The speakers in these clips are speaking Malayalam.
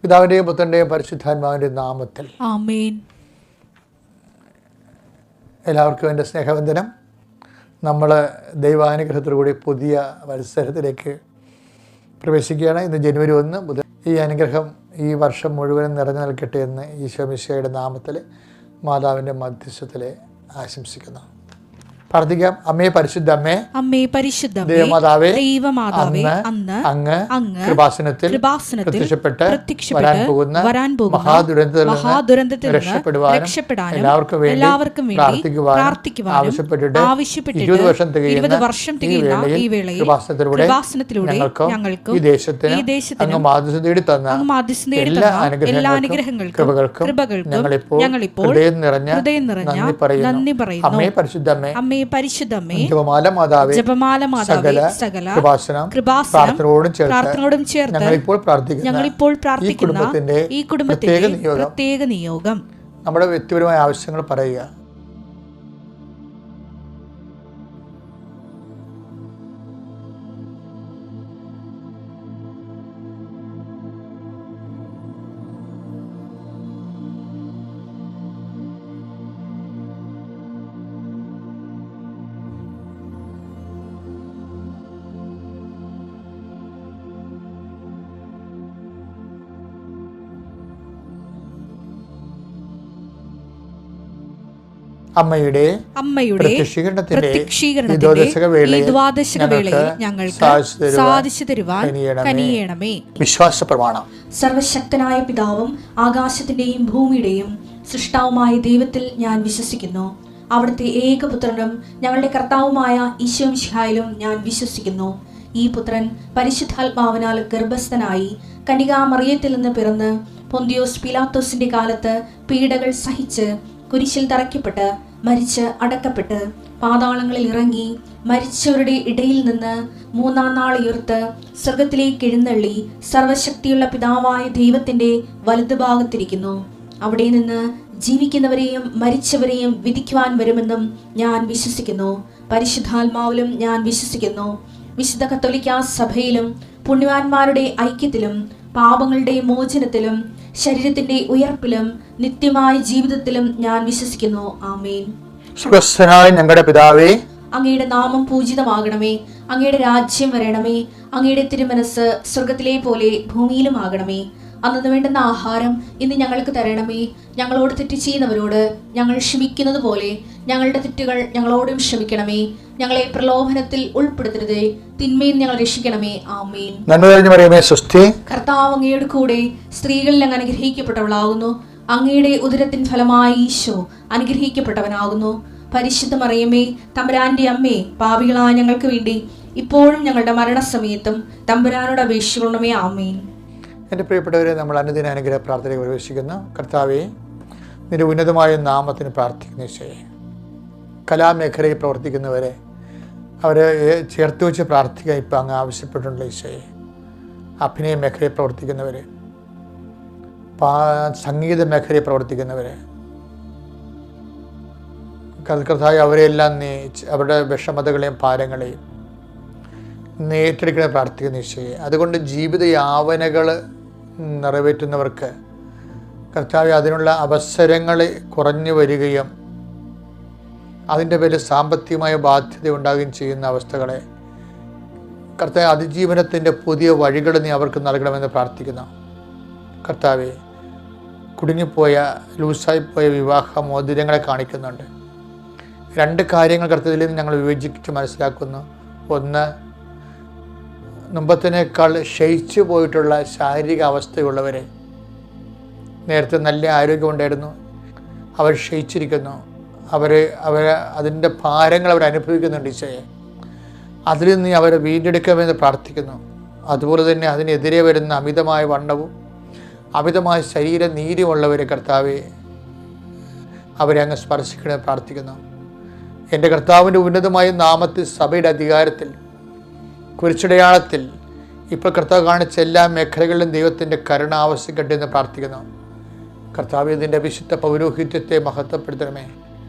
പിതാവിൻ്റെയും പുത്രൻ്റെയും പരിശുദ്ധാത്മാവിൻ്റെയും നാമത്തിൽ ആമേൻ. എല്ലാവർക്കും എൻ്റെ സ്നേഹവന്ദനം. നമ്മൾ ദൈവാനുഗ്രഹത്തോടുകൂടി പുതിയ മത്സരത്തിലേക്ക് പ്രവേശിക്കുകയാണ്. ഇന്ന് ജനുവരി 1 മുതൽ ഈ അനുഗ്രഹം ഈ വർഷം മുഴുവനും നിറഞ്ഞു നിൽക്കട്ടെ എന്ന് ഈശോ മിശിഹായുടെ നാമത്തിൽ മാതാവിൻ്റെ മധ്യസ്ഥത്തിൽ ആശംസിക്കുന്നു. പ്രാർത്ഥിക്കാം. അമ്മേ പരിശുദ്ധ അമ്മേ, അമ്മേ പരിശുദ്ധ ദൈവമാതാവേ, അന്ന് അങ്ങ് കൃപാസനത്തിൽ പ്രത്യക്ഷപ്പെട്ട് വരാൻ പോകുന്ന മഹാദുരന്തത്തിൽ രക്ഷപ്പെടുവാനും എല്ലാവർക്കും വേണ്ടി പ്രാർത്ഥിക്കുവാനും ആവശ്യപ്പെട്ടിട്ട് 20 വർഷം തികയുന്ന ഈ വേളയിൽ കൃപാസനത്തിലൂടെ ഞങ്ങൾക്കും ഈ ദേശത്തിന് അങ്ങ് മാധ്യസ്ഥം തേടി തന്ന എല്ലാ അനുഗ്രഹങ്ങൾക്കും കൃപകൾക്കും ഞങ്ങളിപ്പോൾ ഹൃദയം നിറഞ്ഞ നന്ദി പറയുന്നു. അമ്മേ പരിശുദ്ധ അമ്മേ, പരിശുദ്ധമേ, ജപമാല മാതാവേ, സകല പ്രാർത്ഥനയോടും ചേർത്ത് ഞങ്ങളിപ്പോൾ പ്രാർത്ഥിക്കുന്ന ഈ കുടുംബത്തിന്റെ പ്രത്യേക നിയോഗം നമ്മുടെ വ്യക്തിപരമായ ആവശ്യങ്ങൾ പറയുക. അമ്മയുടെ പ്രത്യക്ഷീകരണത്തിന്റെ ദ്വാദശക വേളയിൽ ഞങ്ങൾക്ക് സാധിച്ചു തരുവാൻ കനിയണമേ. വിശ്വാസ പ്രമാണം. സർവശക്തനായ പിതാവും ആകാശത്തിന്റെയും ഭൂമിയുടെയും സൃഷ്ടാവുമായ ദൈവത്തിൽ ഞാൻ വിശ്വസിക്കുന്നു. അവിടുത്തെ ഏകപുത്രനും ഞങ്ങളുടെ കർത്താവുമായ ഈശോ മിശിഹായിലും ഞാൻ വിശ്വസിക്കുന്നു. ഈ പുത്രൻ പരിശുദ്ധാത്മാവിനാൽ ഗർഭസ്ഥനായി കന്യകാമറിയത്തിൽ നിന്ന് പിറന്ന് പൊന്തിയോസ് പിലാത്തോസിന്റെ കാലത്ത് പീഡകൾ സഹിച്ച് കുരിശിൽ തറയ്ക്കപ്പെട്ട് മരിച്ച് അടക്കപ്പെട്ട് പാതാളങ്ങളിൽ ഇറങ്ങി മരിച്ചവരുടെ ഇടയിൽ നിന്ന് 3-ാം നാൾ ഉയർത്ത് സ്വർഗത്തിലേക്ക് എഴുന്നള്ളി സർവശക്തിയുള്ള പിതാവായ ദൈവത്തിന്റെ വലതുഭാഗത്തിരിക്കുന്നു. അവിടെ നിന്ന് ജീവിക്കുന്നവരെയും മരിച്ചവരെയും വിധിക്കുവാൻ വരുമെന്നും ഞാൻ വിശ്വസിക്കുന്നു. പരിശുദ്ധാത്മാവിലും ഞാൻ വിശ്വസിക്കുന്നു. വിശുദ്ധ കത്തോലിക്കാ സഭയിലും പുണ്യവാന്മാരുടെ ഐക്യത്തിലും പാപങ്ങളുടെ മോചനത്തിലും ശരീരത്തിന്റെ ഉയർപ്പിലും നിത്യമായ ജീവിതത്തിലും ഞാൻ വിശ്വസിക്കുന്നു. ആമേൻ. സ്വർഗ്ഗസ്ഥനായ ഞങ്ങളുടെ പിതാവേ, അങ്ങയുടെ നാമം പൂജിതമാകണമേ. അങ്ങയുടെ രാജ്യം വരണമേ. അങ്ങയുടെ തിരുമനസ് സ്വർഗത്തിലെ പോലെ ഭൂമിയിലും ആകണമേ. അന്നു വേണ്ടുന്ന ആഹാരം ഇന്ന് ഞങ്ങൾക്ക് തരണമേ. ഞങ്ങളോട് തെറ്റ് ചെയ്യുന്നവരോട് ഞങ്ങൾ ക്ഷമിക്കുന്നത് പോലെ ഞങ്ങളുടെ തെറ്റുകൾ ഞങ്ങളോടും ക്ഷമിക്കണമേ. ഞങ്ങളെ പ്രലോഭനത്തിൽ ഉൾപ്പെടുത്തരുതേ, തിന്മയിൽ ഞങ്ങൾ രക്ഷിക്കണമേ. ആമേൻ. കർത്താവ് അങ്ങയുടെ കൂടെ സ്ത്രീകളിൽ അങ്ങ് അനുഗ്രഹിക്കപ്പെട്ടവളാകുന്നു. അങ്ങയുടെ ഉദരത്തിൻ ഫലമായി ഈശോ അനുഗ്രഹിക്കപ്പെട്ടവനാകുന്നു. പരിശുദ്ധ മറിയമേ, തമ്പുരാന്റെ അമ്മേ, പാപികളായ ഞങ്ങൾക്ക് വേണ്ടി ഇപ്പോഴും ഞങ്ങളുടെ മരണസമയത്തും തമ്പുരാനോട് അപേക്ഷിക്കണമേ. ആമേൻ. എൻ്റെ പ്രിയപ്പെട്ടവരെ, നമ്മൾ അനുദിന അനുഗ്രഹ പ്രാർത്ഥനയിൽ പ്രവേശിക്കുന്നു. കർത്താവേ, നിന്റെ ഉന്നതമായ നാമത്തിന് പ്രാർത്ഥിക്കുന്ന ഈശോയെ, കലാമേഖലയിൽ പ്രവർത്തിക്കുന്നവരെ അവരെ ചേർത്ത് വെച്ച് പ്രാർത്ഥിക്കാൻ ഇപ്പം അങ്ങ് ആവശ്യപ്പെട്ടിട്ടുള്ള ഈശോയെ, അഭിനയ മേഖലയിൽ പ്രവർത്തിക്കുന്നവരെ, സംഗീത മേഖലയിൽ പ്രവർത്തിക്കുന്നവരെ, കർത്താവ് അവരെല്ലാം നീ അവരുടെ വിഷമതകളെയും ഭാരങ്ങളെയും ഏറ്റെടുക്കണ പ്രാർത്ഥിക്കുന്ന ഈശോയെ. അതുകൊണ്ട് ജീവിത യാതനകൾ നിറവേറ്റുന്നവർക്ക് കർത്താവ് അതിനുള്ള അവസരങ്ങൾ കുറഞ്ഞു വരികയും അതിൻ്റെ പേരിൽ സാമ്പത്തികമായ ബാധ്യത ഉണ്ടാകുകയും ചെയ്യുന്ന അവസ്ഥകളെ കർത്താവ് അതിജീവനത്തിൻ്റെ പുതിയ വഴികൾ നീ അവർക്ക് നൽകണമെന്ന് പ്രാർത്ഥിക്കുന്നു. കർത്താവെ, കുടുങ്ങിപ്പോയ ലൂസായിപ്പോയ വിവാഹ മോതിരങ്ങളെ കാണിക്കുന്നുണ്ട്. 2 കാര്യങ്ങൾ കർത്താവിൽ നിന്ന് ഞങ്ങൾ വിവേചിച്ച് മനസ്സിലാക്കുന്നു. ഒന്ന്, മുമ്പത്തിനേക്കാൾ ക്ഷയിച്ചു പോയിട്ടുള്ള ശാരീരിക അവസ്ഥയുള്ളവരെ, നേരത്തെ നല്ല ആരോഗ്യമുണ്ടായിരുന്നു, അവർ ക്ഷയിച്ചിരിക്കുന്നു, അവർ അതിൻ്റെ ഭാരങ്ങൾ അവരനുഭവിക്കുന്നുണ്ട്. ഈശോയെ, അതിൽ നിന്ന് അവരെ വീണ്ടെടുക്കണമെന്ന് പ്രാർത്ഥിക്കുന്നു. അതുപോലെ തന്നെ അതിനെതിരെ വരുന്ന അമിതമായ വണ്ണവും അമിതമായ ശരീര നീരുമുള്ളവരെ കർത്താവെ, അവരെ അങ്ങ് സ്പർശിക്കണമെന്ന് പ്രാർത്ഥിക്കുന്നു. എൻ്റെ കർത്താവിൻ്റെ ഉന്നതമായ നാമത്തിൽ സഭയുടെ അധികാരത്തിൽ കുരിശടയാളത്തിൽ ഇപ്പോൾ കർത്താവ് കാണിച്ച എല്ലാ മേഖലകളിലും ദൈവത്തിൻ്റെ കരുണ ആവശ്യിക്കട്ടെ എന്ന് പ്രാർത്ഥിക്കുന്നു. കർത്താവ് ഇതിൻ്റെ വിശുദ്ധ പൗരോഹിത്യത്തെ മഹത്വപ്പെടുത്തണമേ.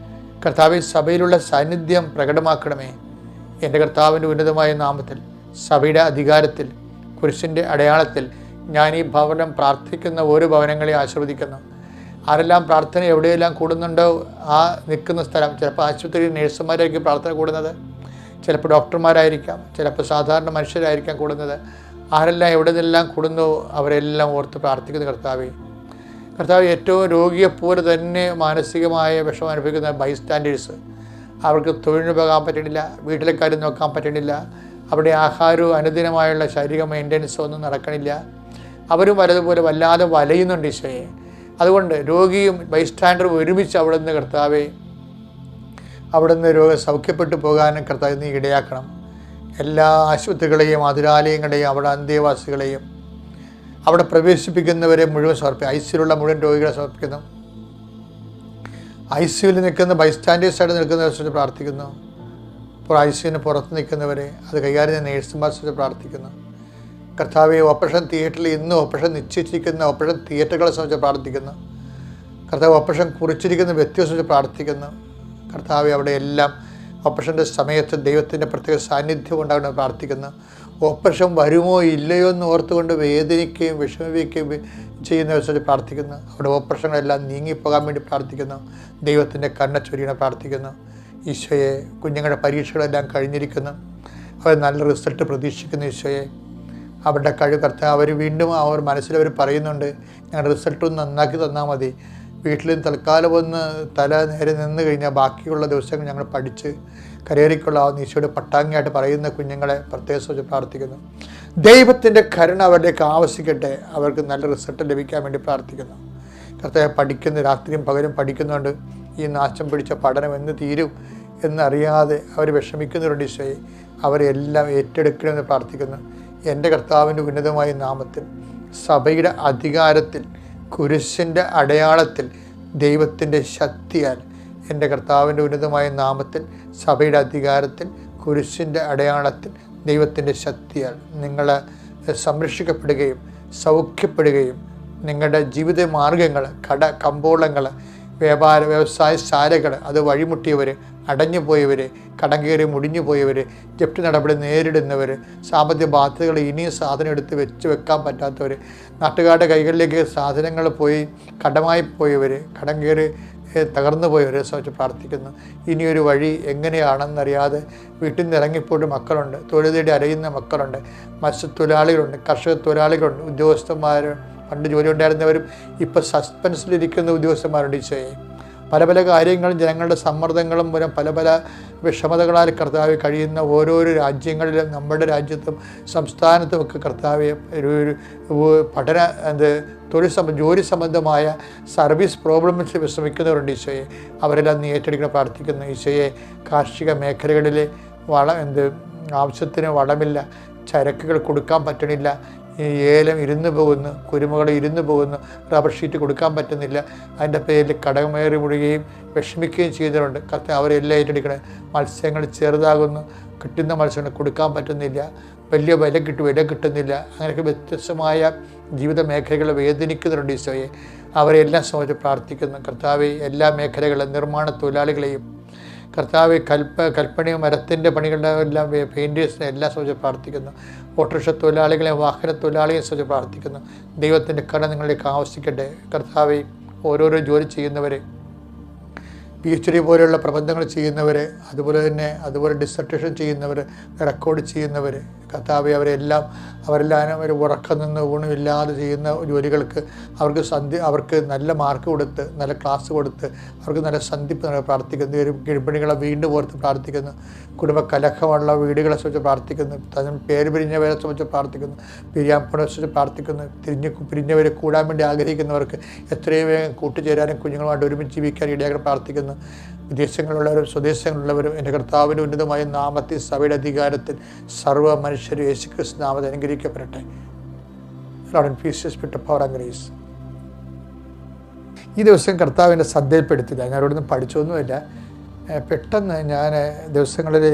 കർത്താവ് സഭയിലുള്ള സാന്നിധ്യം പ്രകടമാക്കണമേ. എൻ്റെ കർത്താവിൻ്റെ ഉന്നതമായ നാമത്തിൽ സഭയുടെ അധികാരത്തിൽ കുരിശിൻ്റെ അടയാളത്തിൽ ഞാൻ ഈ ഭവനം പ്രാർത്ഥിക്കുന്ന ഓരോ ഭവനങ്ങളെയും ആശീർവദിക്കുന്നു. ആരെല്ലാം പ്രാർത്ഥന എവിടെയെല്ലാം കൂടുന്നുണ്ടോ ആ നിൽക്കുന്ന സ്ഥലം, ചിലപ്പോൾ ആശുപത്രിയിൽ നേഴ്സുമാരായിരിക്കും പ്രാർത്ഥന കൂടുന്നത്, ചിലപ്പോൾ ഡോക്ടർമാരായിരിക്കാം, ചിലപ്പോൾ സാധാരണ മനുഷ്യരായിരിക്കാം കൂടുന്നത്. ആരെല്ലാം എവിടെ നിന്നെല്ലാം കൂടുന്നു അവരെല്ലാം ഓർത്ത് പ്രാർത്ഥിക്കുന്ന കർത്താവേ, ഏറ്റവും രോഗിയെപ്പോലെ തന്നെ മാനസികമായ വിഷമം അനുഭവിക്കുന്ന ബൈസ്റ്റാൻഡേഴ്സ്, അവർക്ക് തൊഴിലിന് പോകാൻ പറ്റണില്ല, വീട്ടിലെ കാര്യം നോക്കാൻ പറ്റണില്ല, അവിടെ ആഹാരവും അനുദിനമായുള്ള ശാരീരിക മെയിൻ്റനൻസും ഒന്നും നടക്കണില്ല, അവരും വലതുപോലെ വല്ലാതെ വലയുന്നുണ്ട് ഈശോയെ. അതുകൊണ്ട് രോഗിയും ബൈസ്റ്റാൻഡറും ഒരുമിച്ച് അവിടെ നിന്ന് കർത്താവെ, അവിടെ നിന്ന് രോഗം സൗഖ്യപ്പെട്ടു പോകാനും കർത്താവ് നീ ഇടയാക്കണം. എല്ലാ ആശുപത്രികളെയും അതിരാലയങ്ങളെയും അവിടെ അന്തേവാസികളെയും അവിടെ പ്രവേശിപ്പിക്കുന്നവരെ മുഴുവൻ സമർപ്പിക്കും. ഐസിയിലുള്ള മുഴുവൻ രോഗികളെ സമർപ്പിക്കുന്നു. ഐസിയുവിൽ നിൽക്കുന്ന ബൈസ്റ്റാൻഡേഴ്സായിട്ട് നിൽക്കുന്നവരെ പ്രാർത്ഥിക്കുന്നു. ഇപ്പോൾ ഐസിയുവിന് പുറത്ത് നിൽക്കുന്നവരെ, അത് കൈകാര്യം ചെയ്യുന്ന നേഴ്സുമാരെ പ്രാർത്ഥിക്കുന്നു. കർത്താവെ, ഓപ്പറേഷൻ തിയേറ്ററിൽ ഇന്ന് ഓപ്പറേഷൻ നിശ്ചയിച്ചിരിക്കുന്ന ഓപ്പറേഷൻ തിയേറ്ററുകളെ സംബന്ധിച്ച് പ്രാർത്ഥിക്കുന്നു. കർത്താവ് ഓപ്പറേഷൻ കുറിച്ചിരിക്കുന്ന വ്യക്തിയെ സംബന്ധിച്ച് പ്രാർത്ഥിക്കുന്നു. കർത്താവെ, അവിടെ എല്ലാം ഓപ്പറേഷൻ്റെ സമയത്ത് ദൈവത്തിൻ്റെ പ്രത്യേക സാന്നിധ്യം ഉണ്ടാകണമെന്ന് പ്രാർത്ഥിക്കുന്നു. ഓപ്പറേഷൻ വരുമോ ഇല്ലയോ എന്ന് ഓർത്തുകൊണ്ട് വേദനിക്കുകയും വിഷമിക്കുകയും ചെയ്യുന്നവരെ സംബന്ധിച്ച് പ്രാർത്ഥിക്കുന്നു. അവിടെ ഓപ്പറേഷനെല്ലാം നീങ്ങിപ്പോകാൻ വേണ്ടി പ്രാർത്ഥിക്കുന്നു. ദൈവത്തിൻ്റെ കണ്ണ ചൊരിയണ പ്രാർത്ഥിക്കുന്നു. ഈശോയെ, കുഞ്ഞുങ്ങളുടെ പരീക്ഷകളെല്ലാം കഴിഞ്ഞിരിക്കുന്നു, അവർ നല്ല റിസൾട്ട് പ്രതീക്ഷിക്കുന്നു. ഈശോയെ, അവരുടെ കഴിവ് കർത്താവ് അവർ വീണ്ടും അവർ മനസ്സിലവർ പറയുന്നുണ്ട്, ഞങ്ങളുടെ റിസൾട്ട് ഒന്ന് നന്നാക്കി തന്നാൽ മതി. വീട്ടിൽ തൽക്കാലം ഒന്ന് തല നേരെ നിന്ന് കഴിഞ്ഞാൽ ബാക്കിയുള്ള ദിവസങ്ങൾ ഞങ്ങൾ പഠിച്ച് കരേറിക്കൊള്ളാവുന്ന ഈശോയുടെ പട്ടാങ്ങിയായിട്ട് പറയുന്ന കുഞ്ഞുങ്ങളെ പ്രത്യേകിച്ച് പ്രാർത്ഥിക്കുന്നു. ദൈവത്തിൻ്റെ കരുണ അവരുടെയൊക്കെ ആവശ്യിക്കട്ടെ, അവർക്ക് നല്ല റിസൾട്ട് ലഭിക്കാൻ വേണ്ടി പ്രാർത്ഥിക്കുന്നു. കർത്താവ്, പഠിക്കുന്ന രാത്രിയും പകലും പഠിക്കുന്നുണ്ട്, ഈ നാശം പിടിച്ച പഠനം എന്ന് തീരും എന്നറിയാതെ അവർ വിഷമിക്കുന്നവരുണ്ട്. ഈശോയെ, അവരെല്ലാം ഏറ്റെടുക്കണമെന്ന് പ്രാർത്ഥിക്കുന്നു. എൻ്റെ കർത്താവിൻ്റെ ഉന്നതമായ നാമത്തിൽ, സഭയുടെ അധികാരത്തിൽ, കുരിശിൻ്റെ അടയാളത്തിൽ, ദൈവത്തിൻ്റെ ശക്തിയാൽ, എൻ്റെ കർത്താവിൻ്റെ ഉന്നതമായ നാമത്തിൽ, സഭയുടെ അധികാരത്തിൽ, കുരിശിൻ്റെ അടയാളത്തിൽ, ദൈവത്തിൻ്റെ ശക്തിയാൽ നിങ്ങൾ സംരക്ഷിക്കപ്പെടുകയും സൗഖ്യപ്പെടുകയും നിങ്ങളുടെ ജീവിത മാർഗങ്ങൾ, കമ്പോളങ്ങൾ, വ്യവസായശാലകൾ, അത് വഴിമുട്ടിയവർ, അടഞ്ഞു പോയവർ, കടം കയറി മുടിഞ്ഞു പോയവർ, ജപ്തി നടപടി നേരിടുന്നവർ, സാമ്പത്തിക ബാധ്യതകൾ ഇനിയും സാധനം എടുത്ത് വെക്കാൻ പറ്റാത്തവർ, നാട്ടുകാരുടെ കൈകളിലേക്ക് സാധനങ്ങൾ പോയി കടമായി പോയവർ, കടം കയറി തകർന്നു പോയവരെ സംബന്ധിച്ച് പ്രാർത്ഥിക്കുന്നു. ഇനിയൊരു വഴി എങ്ങനെയാണെന്നറിയാതെ വീട്ടിൽ നിന്ന് ഇറങ്ങിപ്പോയിട്ട് മക്കളുണ്ട്, തൊഴിൽ തേടി അലയുന്ന മക്കളുണ്ട്, മത്സ്യത്തൊഴിലാളികളുണ്ട്, കർഷക തൊഴിലാളികളുണ്ട്, ഉദ്യോഗസ്ഥന്മാർ, പണ്ട് ജോലി ഉണ്ടായിരുന്നവരും ഇപ്പോൾ സസ്പെൻസിലിരിക്കുന്ന ഉദ്യോഗസ്ഥന്മാരുണ്ട്. ഈശോയെ, പല പല കാര്യങ്ങളും ജനങ്ങളുടെ സമ്മർദ്ദങ്ങളും മൂലം പല പല വിഷമതകളാൽ കർത്താവ് കഴിയുന്ന ഓരോരോ രാജ്യങ്ങളിലും നമ്മുടെ രാജ്യത്തും സംസ്ഥാനത്തുമൊക്കെ കർത്താവ് ഒരു പഠന ജോലി സംബന്ധമായ സർവീസ് പ്രോബ്ലംസ് വിശ്രമിക്കുന്നവരുണ്ട്. ഈശോയെ, അവരെല്ലാം നീ ഏറ്റെടുക്കണം പ്രാർത്ഥിക്കുന്നു. ഈശോയെ, കാർഷിക മേഖലകളിലെ ആവശ്യത്തിന് വളമില്ല, ചരക്കുകൾ കൊടുക്കാൻ പറ്റണില്ല, ഏലം ഇരുന്ന് പോകുന്നു, കുരുമുകൾ ഇരുന്ന് പോകുന്നു, റബ്ബർ ഷീറ്റ് കൊടുക്കാൻ പറ്റുന്നില്ല, അതിൻ്റെ പേരിൽ കടമേറി മുഴുകയും വിഷമിക്കുകയും ചെയ്തവരുണ്ട്. കർത്താവ് അവരെല്ലാം ഏറ്റെടുക്കണേ. മത്സ്യങ്ങൾ ചെറുതാകുന്നു, കിട്ടുന്ന മത്സ്യങ്ങൾ കൊടുക്കാൻ പറ്റുന്നില്ല, വലിയ വില കിട്ടുന്നില്ല, അങ്ങനെയൊക്കെ വ്യത്യസ്തമായ ജീവിത മേഖലകൾ വേദനിക്കുന്നുണ്ട്. ഈശോയെ, അവരെല്ലാം സംബന്ധിച്ച് പ്രാർത്ഥിക്കുന്നു. കർത്താവെ, എല്ലാ മേഖലകളും, നിർമ്മാണ തൊഴിലാളികളെയും, കർത്താവ് കൽപ്പണിയും മരത്തിൻ്റെ പണികളുടെ എല്ലാം പെയിൻറ്റേഴ്സിനെ എല്ലാം സംബന്ധിച്ച് പ്രാർത്ഥിക്കുന്നു. ഓട്ടോറിക്ഷ തൊഴിലാളികളെയും വാഹന തൊഴിലാളികളെയും സംബന്ധിച്ച് പ്രാർത്ഥിക്കുന്നു. ദൈവത്തിൻ്റെ കട നിങ്ങളിലേക്ക് ആവശ്യിക്കട്ടെ. കർത്താവെ, ഓരോരോ ജോലി ചെയ്യുന്നവരെ, PhD പോലെയുള്ള പ്രബന്ധങ്ങൾ ചെയ്യുന്നവരെ, അതുപോലെ ഡിസർട്ടേഷൻ ചെയ്യുന്നവർ, റെക്കോർഡ് ചെയ്യുന്നവർ, കർത്താവെ, അവരെല്ലാം അവർ ഉറക്കം നിന്ന് ഊണുമില്ലാതെ ചെയ്യുന്ന ജോലികൾക്ക് അവർക്ക് നല്ല മാർക്ക് കൊടുത്ത്, നല്ല ക്ലാസ് കൊടുത്ത്, അവർക്ക് നല്ല സന്ധിപ്പ് പ്രാർത്ഥിക്കുന്നു. ഗർഭിണികളെ വീണ്ടും ഓർത്ത് പ്രാർത്ഥിക്കുന്നു. കുടുംബ കലഹമുള്ള വീടുകളെ സംബന്ധിച്ച് പ്രാർത്ഥിക്കുന്നു. പേര് പിരിഞ്ഞവരെ സംബന്ധിച്ച് പ്രാർത്ഥിക്കുന്നു. പിരിയാപ്പണെ സംബന്ധിച്ച് പ്രാർത്ഥിക്കുന്നു. പിരിഞ്ഞവരെ കൂടാൻ വേണ്ടി ആഗ്രഹിക്കുന്നവർക്ക് എത്രയും വേഗം കൂട്ടുചേരാനും കുഞ്ഞുങ്ങളുമായിട്ട് ഒരുമിച്ച് ജീവിക്കാൻ ഇടയാക്കാൻ പ്രാർത്ഥിക്കുന്നു. വിദേശങ്ങളിലുള്ളവരും സ്വദേശങ്ങളിലുള്ളവരും എൻ്റെ കർത്താവിൻ്റെ ഉന്നതമായ നാമത്തിൽ, സഭയുടെ അധികാരത്തിൽ സർവ്വ മനുഷ്യരും യേശുക്രിസ്തു നാമത്തിൽ അനുഗ്രഹിക്കപ്പെടട്ടെ. ഈ ദിവസം കർത്താവിൻ്റെ ശ്രദ്ധയിൽപ്പെടുത്തില്ല, ഞാൻ അവിടുന്ന് പഠിച്ചൊന്നുമില്ല. പെട്ടെന്ന് ഞാൻ ദിവസങ്ങളിൽ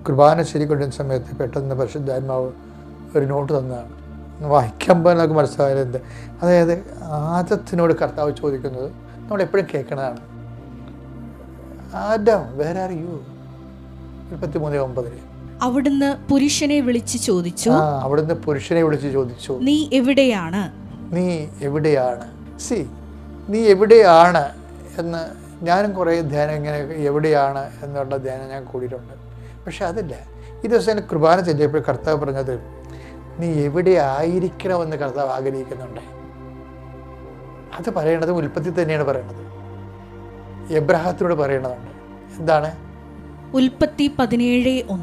കുർബാന ശരിക്കൊണ്ടിരുന്ന സമയത്ത് പെട്ടെന്ന് പരിശുദ്ധാത്മാവ് ഒരു നോട്ട് തന്നതാണ്. വായിക്കുമ്പോൾ നമുക്ക് മനസ്സിലായത് അതായത് ആദത്തിനോട് കർത്താവ് ചോദിക്കുന്നത് നമ്മളെപ്പോഴും കേൾക്കണതാണ്. Adam, where are you? 33:9. അവിടുന്ന് പുരുഷനെ വിളിച്ച് ചോദിച്ചു, നീ എവിടെയാണ്? നീ എവിടെയാണ് എന്ന് ഞാനും കുറേ ധ്യാനം ഇങ്ങനെ എവിടെയാണ് എന്നുള്ള ധ്യാനം ഞാൻ കൂടിയിട്ടുണ്ട്. പക്ഷെ അതില്ല. ഈ ദിവസം കുർബാന ചെല്ലിയപ്പോൾ കർത്താവ് പറഞ്ഞത്, നീ എവിടെ ആയിരിക്കണമെന്ന് കർത്താവ് ആഗ്രഹിക്കുന്നുണ്ട്. അത് പറയണത് ഉൽപ്പത്തി തന്നെയാണ് പറയണത്. എബ്രഹാത്തിനോട് പറയണതുണ്ട്. എന്താണ്? ഉൽപ്പത്തി 17:1.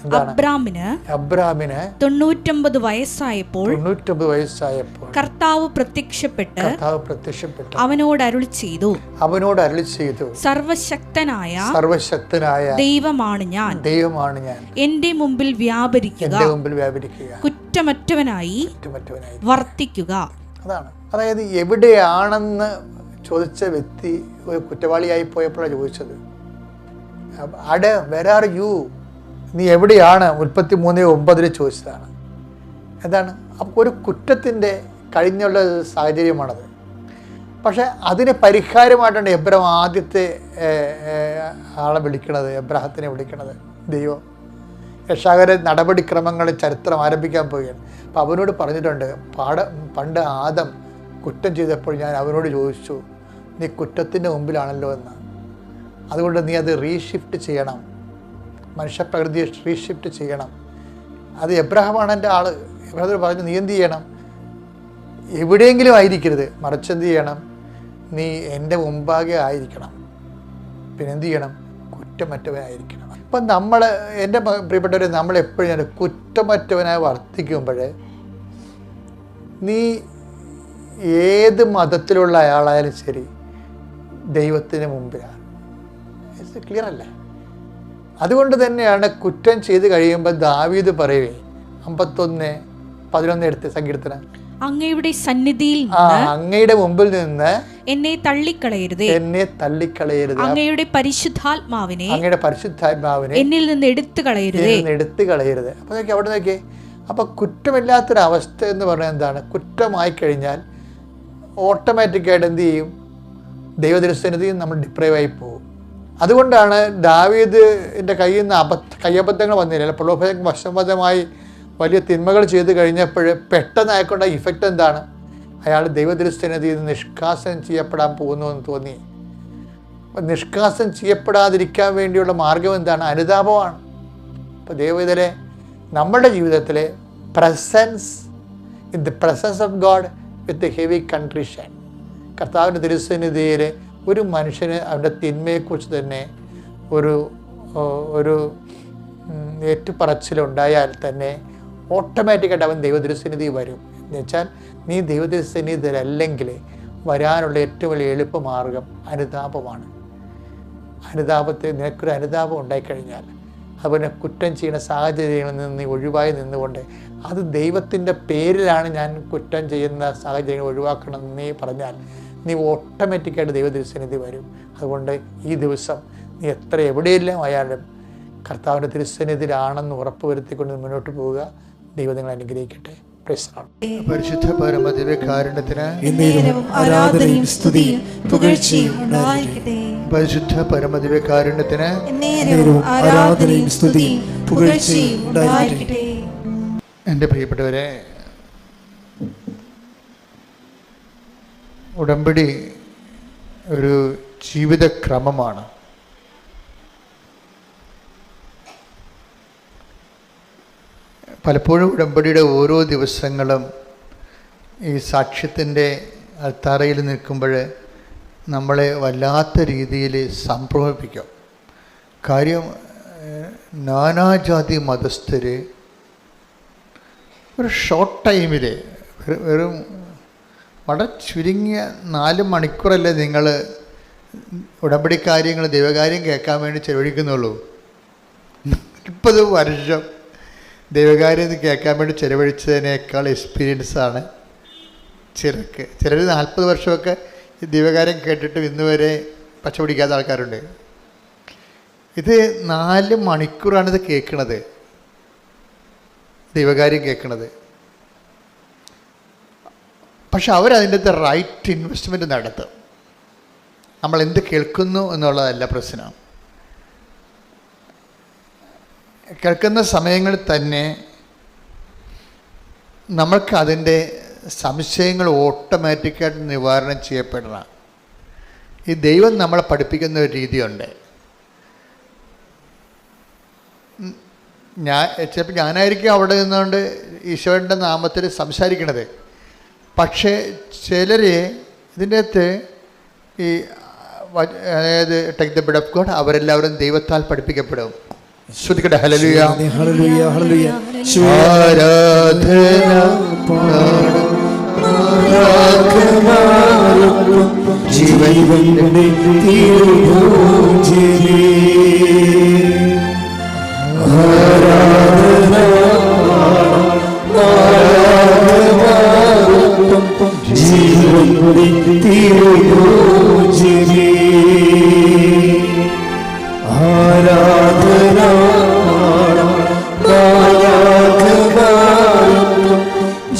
എന്താണ്? അബ്രാമിന് 99 വയസ്സായപ്പോൾ കർത്താവ് പ്രത്യക്ഷപ്പെട്ട് അവനോട് അരുളി ചെയ്തു, സർവശക്തനായ ദൈവമാണ് ഞാൻ, എന്റെ മുമ്പിൽ വ്യാപരിക്കുക, കുറ്റമറ്റവനായി വർത്തിക്കുക. അതാണ്. അതായത് എവിടെയാണെന്ന് ചോദിച്ച വ്യക്തി ഒരു കുറ്റവാളിയായി പോയപ്പോഴാണ് ചോദിച്ചത്. where are you? നീ എവിടെയാണ്? 33:9 ചോദിച്ചതാണ്. എന്താണ്? അപ്പോൾ ഒരു കുറ്റത്തിൻ്റെ കഴിഞ്ഞുള്ള സാഹചര്യമാണത്. പക്ഷെ അതിന് പരിഹാരമായിട്ടാണ് എബ്രഹാം ആദ്യത്തെ ആളെ വിളിക്കണത്, എബ്രഹത്തിനെ വിളിക്കണത് ദൈവം. രക്ഷാകര നടപടിക്രമങ്ങൾ ചരിത്രം ആരംഭിക്കാൻ പോവുകയാണ്. അപ്പോൾ അവനോട് പറഞ്ഞിട്ടുണ്ട്, പണ്ട് ആദം കുറ്റം ചെയ്തപ്പോൾ ഞാൻ അവനോട് ചോദിച്ചു, നീ കുറ്റത്തിൻ്റെ മുമ്പിലാണല്ലോ എന്ന്. അതുകൊണ്ട് നീ അത് റീഷിഫ്റ്റ് ചെയ്യണം, മനുഷ്യപ്രകൃതിയെ റീഷിഫ്റ്റ് ചെയ്യണം. അത് എബ്രഹാമാണ് എൻ്റെ ആൾ. എബ്രഹാം പറഞ്ഞു, നീ എന്ത് ചെയ്യണം? എവിടെയെങ്കിലും ആയിരിക്കരുത്, മറിച്ച് എന്ത് ചെയ്യണം? നീ എൻ്റെ മുമ്പാകെ ആയിരിക്കണം. പിന്നെ എന്ത് ചെയ്യണം? കുറ്റമറ്റവനായിരിക്കണം. അപ്പം എൻ്റെ പ്രിയപ്പെട്ടവരെ, നമ്മളെപ്പോഴും കുറ്റമറ്റവനായി വർത്തിക്കുമ്പോൾ നീ ഏത് മതത്തിലുള്ള അയാളായാലും ശരി ദൈവത്തിന് മുമ്പിലാണ്. ക്ലിയർ അല്ലേ? അതുകൊണ്ട് തന്നെയാണ് കുറ്റം ചെയ്ത് കഴിയുമ്പോൾ ദാവീദ് പറയുവേ, 51:11 എടുത്ത് സങ്കീർത്തനം, അങ്ങയുടെ സന്നിധിയിൽ അങ്ങയുടെ മുമ്പിൽ നിന്ന് എന്നെ തള്ളിക്കളയരുതേ, അങ്ങയുടെ പരിശുദ്ധാത്മാവിനെ എന്നിൽ നിന്ന് എടുത്തു കളയരുതേ. അപ്പൊ നോക്കി അവിടെ നോക്കിയേ. അപ്പൊ കുറ്റമില്ലാത്തൊരവസ്ഥ എന്ന് പറഞ്ഞാൽ എന്താണ്? കുറ്റമായി കഴിഞ്ഞാൽ ഓട്ടോമാറ്റിക്കായിട്ട് എന്ത് ചെയ്യും? ദൈവദൃശ്യത്തിൽ നമ്മൾ ഡിപ്രൈവായി പോകും. അതുകൊണ്ടാണ് ദാവീദിൻ്റെ കയ്യിൽ നിന്ന് കയ്യബദ്ധങ്ങൾ വന്നില്ല, പ്രലോഭന വശംവദമായി വലിയ തിന്മകൾ ചെയ്ത് കഴിഞ്ഞപ്പോൾ പെട്ടെന്ന് ആയിക്കൊണ്ട ഇഫക്റ്റ് എന്താണ്? അയാൾ ദൈവദൃശ്യനതിയിൽ നിന്ന് നിഷ്കാസനം ചെയ്യപ്പെടാൻ പോകുന്നു എന്ന് തോന്നി. നിഷ്കാസനം ചെയ്യപ്പെടാതിരിക്കാൻ വേണ്ടിയുള്ള മാർഗം എന്താണ്? അനുതാപമാണ്. അപ്പോൾ ദൈവവിധരെ നമ്മുടെ ജീവിതത്തിലെ in the presence of God with heavy contrition, കർത്താവിൻ്റെ തിരുസന്നിധിയിൽ ഒരു മനുഷ്യന് അവൻ്റെ തിന്മയെക്കുറിച്ച് തന്നെ ഒരു ഏറ്റുപറച്ചിലുണ്ടായാൽ തന്നെ ഓട്ടോമാറ്റിക്കായിട്ട് അവൻ ദൈവതിരുസന്നിധി വരും. എന്നുവെച്ചാൽ നീ ദൈവതിരുസന്നിധിയിലല്ലെങ്കിൽ വരാനുള്ള ഏറ്റവും വലിയ എളുപ്പമാർഗം അനുതാപമാണ്. നിനക്കൊരു അനുതാപം ഉണ്ടായിക്കഴിഞ്ഞാൽ അവനെ കുറ്റം ചെയ്യുന്ന സാഹചര്യങ്ങളിൽ നിന്ന് നീ ഒഴിവായി നിന്നുകൊണ്ട്, അത് ദൈവത്തിൻ്റെ പേരിലാണ് ഞാൻ കുറ്റം ചെയ്യുന്ന സാഹചര്യങ്ങൾ ഒഴിവാക്കണമെന്ന് നീ പറഞ്ഞാൽ നീ ഓട്ടോമാറ്റിക്കായിട്ട് ദൈവതിരുസന്നിധി വരും. അതുകൊണ്ട് ഈ ദിവസം നീ എത്ര എവിടെയെല്ലാം ആയാലും കർത്താവിൻ്റെ തിരുസന്നിധിയിലാണെന്ന് ഉറപ്പുവരുത്തിക്കൊണ്ട് മുന്നോട്ട് പോവുക. ദൈവം നിങ്ങളെ അനുഗ്രഹിക്കട്ടെ. പരിശുദ്ധ പരമദിവ്യകാരുണ്യത്തിന് ആരാധനയും സ്തുതിയും പുകഴ്ചയും ഉണ്ടായിരിക്കട്ടെ. പരിശുദ്ധ പരമദിവ്യകാരുണ്യത്തിന് ആരാധനയും സ്തുതിയും പുകഴ്ചയും ഉണ്ടായിരിക്കട്ടെ. എൻ്റെ പ്രിയപ്പെട്ടവരെ, ഉടമ്പടി ഒരു ജീവിതക്രമമാണ്. പലപ്പോഴും ഉടമ്പടിയുടെ ഓരോ ദിവസങ്ങളും ഈ സാക്ഷ്യത്തിൻ്റെ അൾത്താരയിൽ നിൽക്കുമ്പോൾ നമ്മളെ വല്ലാത്ത രീതിയിൽ സംഭ്രമിപ്പിക്കും. കാര്യം നാനാജാതി മതസ്ഥർ ഒരു ഷോർട്ട് ടൈമിൽ വെറും വളരെ ചുരുങ്ങിയ 4 മണിക്കൂറല്ലേ നിങ്ങൾ ഉടമ്പടി കാര്യങ്ങൾ ദൈവകാര്യം കേൾക്കാൻ വേണ്ടി ചെലവഴിക്കുന്നുള്ളൂ. 40 വർഷം ദൈവകാര്യം കേൾക്കാൻ വേണ്ടി ചെലവഴിച്ചതിനേക്കാൾ എക്സ്പീരിയൻസാണ് ചിലർക്ക്. ചിലർ 40 വർഷമൊക്കെ ദൈവകാര്യം കേട്ടിട്ട് ഇന്ന് വരെ പച്ച പിടിക്കാത്ത ആൾക്കാരുണ്ട്. ഇത് 4 മണിക്കൂറാണിത് കേൾക്കണത്, ദൈവകാര്യം കേൾക്കണത്. പക്ഷെ അവരതിൻ്റെ റൈറ്റ് ഇൻവെസ്റ്റ്മെൻറ്റ് നടത്തും. നമ്മൾ എന്ത് കേൾക്കുന്നു എന്നുള്ളതല്ല പ്രശ്നം. കേൾക്കുന്ന സമയങ്ങളിൽ തന്നെ നമ്മൾക്ക് അതിൻ്റെ സംശയങ്ങൾ ഓട്ടോമാറ്റിക്കായിട്ട് നിവാരണം ചെയ്യപ്പെടണം. ഈ ദൈവം നമ്മളെ പഠിപ്പിക്കുന്ന ഒരു രീതിയുണ്ട്. ചിലപ്പോൾ ഞാനായിരിക്കും അവിടെ നിന്നുകൊണ്ട് ഈശോയുടെ നാമത്തിൽ സംസാരിക്കണത്. പക്ഷേ ചിലർ ഇതിൻ്റെ അകത്ത് ഈ അതായത് take the bid of God അവരെല്ലാവരും ദൈവത്താൽ പഠിപ്പിക്കപ്പെടും. ശ്രുതിക്കട്ടെ ഹല്ലേലൂയ ഹല്ലേലൂയ ഹല്ലേലൂയ. ആരാധന ജീവന്റെ തിരുഭോജ്യമേ ആരാധന ജീവന്റെ തിരുഭോജ്യമേ ആരാധന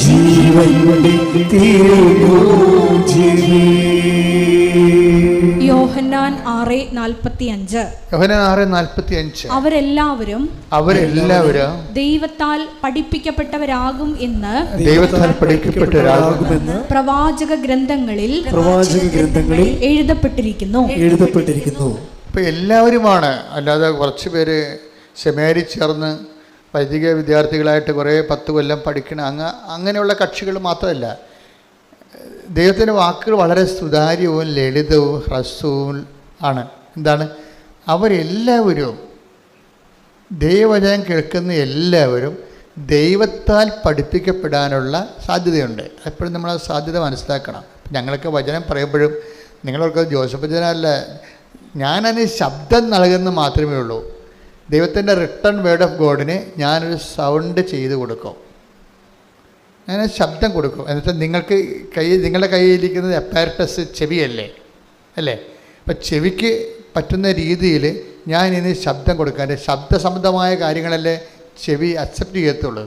ജീവന്റെ തിരുഭോജ്യമേ. യോഹന്നാൻ 6:45 അവരെല്ലാവരും ദൈവത്താൽ പഠിപ്പിക്കപ്പെട്ടവരാകും എന്ന് പ്രവാചക ഗ്രന്ഥങ്ങളിൽ എഴുതപ്പെട്ടിരിക്കുന്നു. ഇപ്പൊ എല്ലാവരുമാണ്, അല്ലാതെ കുറച്ച് പേര് സെമിനാരി ചേർന്ന് വൈദിക വിദ്യാർത്ഥികളായിട്ട് കുറേ 10 കൊല്ലം പഠിക്കണ അങ്ങനെയുള്ള കക്ഷികൾ മാത്രമല്ല. ദൈവത്തിൻ്റെ വാക്കുകൾ വളരെ സുതാര്യവും ലളിതവും ഹ്രസ്വവും ആണ്. എന്താണ്? അവരെല്ലാവരും ദൈവവചനം കേൾക്കുന്ന എല്ലാവരും ദൈവത്താൽ പഠിപ്പിക്കപ്പെടാനുള്ള സാധ്യതയുണ്ട്. എപ്പോഴും നമ്മൾ ആ സാധ്യത മനസ്സിലാക്കണം. ഞങ്ങളൊക്കെ വചനം പറയുമ്പോഴും നിങ്ങളൊക്കെ ജോസഫ് വചനമല്ല, ഞാനതിന് ശബ്ദം നൽകുന്ന മാത്രമേ ഉള്ളൂ. ദൈവത്തിൻ്റെ റിട്ടേൺ വേർഡ് ഓഫ് ഗോഡിന് ഞാനൊരു സൗണ്ട് ചെയ്ത് കൊടുക്കും, ഞാൻ ശബ്ദം കൊടുക്കും. എന്നുവെച്ചാൽ നിങ്ങളുടെ കയ്യിലിരിക്കുന്നത് അപ്പാരറ്റസ് ചെവിയല്ലേ അല്ലേ? അപ്പം ചെവിക്ക് പറ്റുന്ന രീതിയിൽ ഞാൻ ഇനി ശബ്ദം കൊടുക്കാൻ, ശബ്ദസംബന്ധമായ കാര്യങ്ങളല്ലേ ചെവി അക്സെപ്റ്റ് ചെയ്യത്തുള്ളൂ.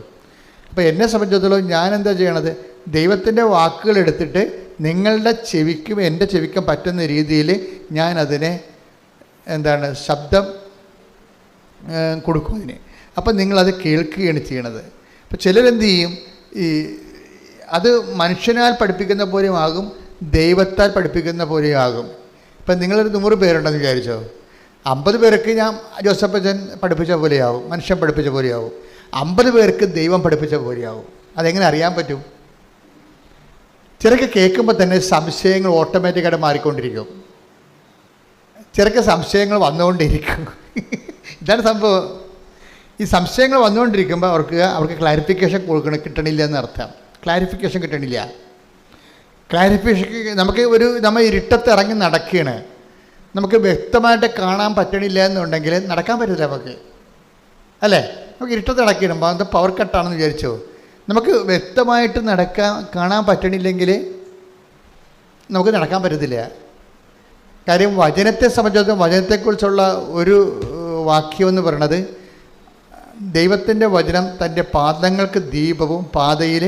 അപ്പോൾ എന്നെ സംബന്ധിച്ചിടത്തോളം ഞാൻ എന്താ ചെയ്യണത്? ദൈവത്തിൻ്റെ വാക്കുകൾ എടുത്തിട്ട് നിങ്ങളുടെ ചെവിക്കും എൻ്റെ ചെവിക്കും പറ്റുന്ന രീതിയിൽ ഞാൻ അതിനെ ശബ്ദം കൊടുക്കും അതിന്. അപ്പം നിങ്ങളത് കേൾക്കുകയാണ് ചെയ്യണത്. അപ്പോൾ ചിലരെന്ത് ചെയ്യും, അത് മനുഷ്യനാൽ പഠിപ്പിക്കുന്ന പോലെയും ആകും, ദൈവത്താൽ പഠിപ്പിക്കുന്ന പോലെയും ആകും. ഇപ്പം നിങ്ങളൊരു 100 പേരുണ്ടെന്ന് വിചാരിച്ചോ, 50 പേർക്ക് ഞാൻ ജോസഫ് അച്ഛൻ പഠിപ്പിച്ച പോലെയാവും, മനുഷ്യൻ പഠിപ്പിച്ച പോലെയാവും. 50 പേർക്ക് ദൈവം പഠിപ്പിച്ച പോലെയാവും. അതെങ്ങനെ അറിയാൻ പറ്റും? ചിലക്ക് കേൾക്കുമ്പോൾ തന്നെ സംശയങ്ങൾ ഓട്ടോമാറ്റിക്കായിട്ട് മാറിക്കൊണ്ടിരിക്കും. ചിലക്ക് സംശയങ്ങൾ വന്നുകൊണ്ടിരിക്കും. ഇതാണ് സംഭവം. ഈ സംശയങ്ങൾ വന്നുകൊണ്ടിരിക്കുമ്പോൾ അവർക്ക് ക്ലാരിഫിക്കേഷൻ കിട്ടണില്ല എന്നർത്ഥം. ക്ലാരിഫിക്കേഷൻ കിട്ടണില്ല. നമ്മൾ ഇരുട്ടത്ത് ഇറങ്ങി നടക്കുകയാണ്, നമുക്ക് വ്യക്തമായിട്ട് കാണാൻ പറ്റണില്ല എന്നുണ്ടെങ്കിൽ നടക്കാൻ പറ്റില്ല നമുക്ക്, അല്ലേ? നമുക്ക് ഇരുട്ടത്ത് നടക്കണം, അത് പവർ കട്ടാണെന്ന് വിചാരിച്ചോ, നമുക്ക് വ്യക്തമായിട്ട് കാണാൻ പറ്റണില്ലെങ്കിൽ നമുക്ക് നടക്കാൻ പറ്റത്തില്ല. കാര്യം വചനത്തെ സംബന്ധിച്ചിടത്തോളം വചനത്തെക്കുറിച്ചുള്ള ഒരു വാക്യം എന്ന് പറയുന്നത്, ദൈവത്തിൻ്റെ വചനം തൻ്റെ പാദങ്ങൾക്ക് ദീപവും പാതയിൽ